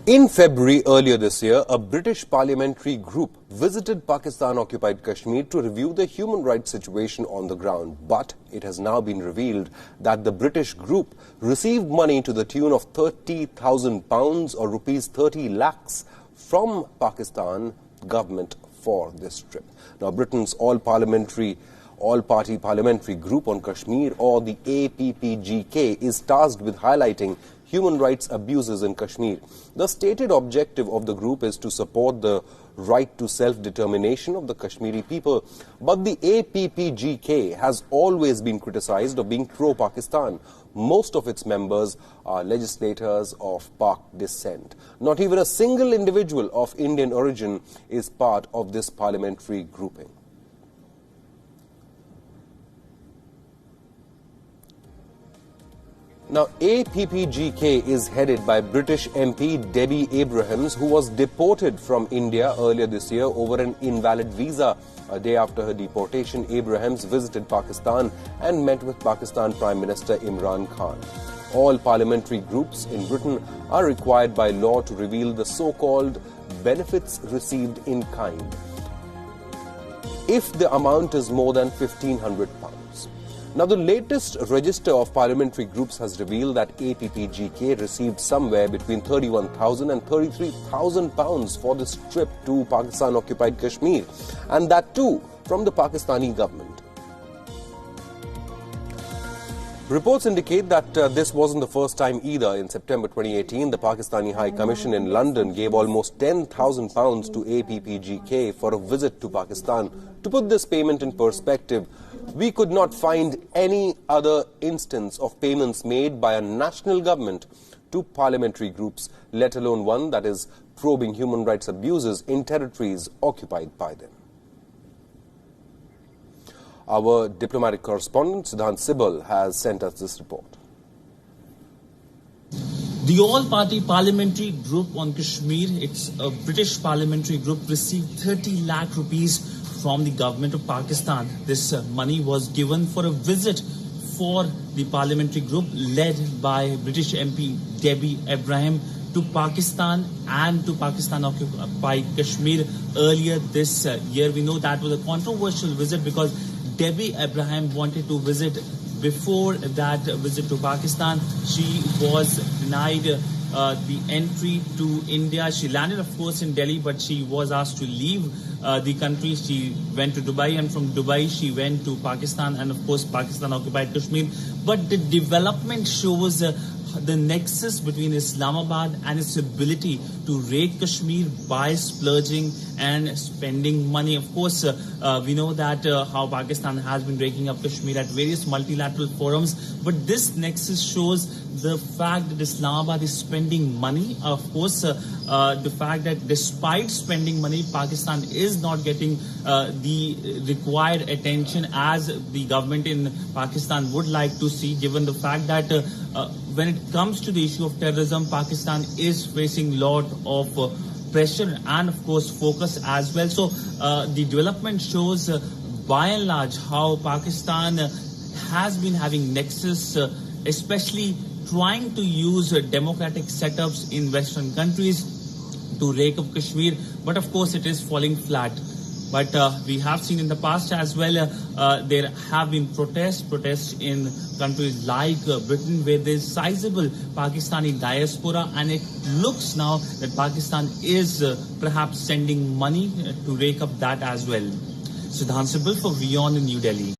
In February earlier this year, a British parliamentary group visited Pakistan-occupied Kashmir to review the human rights situation on the ground. But it has now been revealed that the British group received money to the tune of £30,000 or rupees 30 lakhs from Pakistan government for this trip. Now, Britain's all-party parliamentary group on Kashmir, or the APPGK, is tasked with highlighting human rights abuses in Kashmir. The stated objective of the group is to support the right to self-determination of the Kashmiri people. But the APPGK has always been criticized of being pro-Pakistan. Most of its members are legislators of Pak descent. Not even a single individual of Indian origin is part of this parliamentary grouping. Now, APPGK is headed by British MP Debbie Abrahams, who was deported from India earlier this year over an invalid visa. A day after her deportation, Abrahams visited Pakistan and met with Pakistan Prime Minister Imran Khan. All parliamentary groups in Britain are required by law to reveal the so-called benefits received in kind, if the amount is more than £1,500. Now, the latest register of parliamentary groups has revealed that APPGK received somewhere between £31,000 and £33,000 for this trip to Pakistan-occupied Kashmir, and that too from the Pakistani government. Reports indicate that this wasn't the first time either. In September 2018, the Pakistani High Commission in London gave almost £10,000 to APPGK for a visit to Pakistan. To put this payment in perspective, we could not find any other instance of payments made by a national government to parliamentary groups, let alone one that is probing human rights abuses in territories occupied by them. Our diplomatic correspondent, Siddhant Sibal, has sent us this report. The all-party parliamentary group on Kashmir, it's a British parliamentary group, received 30 lakh rupees from the government of Pakistan. This money was given for a visit for the parliamentary group led by British MP Debbie Abraham to Pakistan and to Pakistan-occupied Kashmir earlier this year. We know that was a controversial visit because Debbie Abraham wanted to visit. Before that visit to Pakistan, she was denied the entry to India. She landed, of course, in Delhi, but she was asked to leave the country. She went to Dubai, and from Dubai she went to Pakistan and, of course, Pakistan-occupied Kashmir. But the development shows the nexus between Islamabad and its ability to rake Kashmir by splurging and spending money. Of course, we know that how Pakistan has been raking up Kashmir at various multilateral forums, but this nexus shows the fact that Islamabad is spending money. Of course, the fact that despite spending money, Pakistan is not getting the required attention as the government in Pakistan would like to see, given the fact that when it comes to the issue of terrorism, Pakistan is facing a lot of pressure and, of course, focus as well. So the development shows, by and large, how Pakistan has been having nexus, especially trying to use democratic setups in Western countries to rake up Kashmir. But, of course, it is falling flat. But we have seen in the past as well, there have been protests in countries like Britain, where there is sizable Pakistani diaspora, and it looks now that Pakistan is perhaps sending money to rake up that as well. Siddhant Sibal for WION in New Delhi.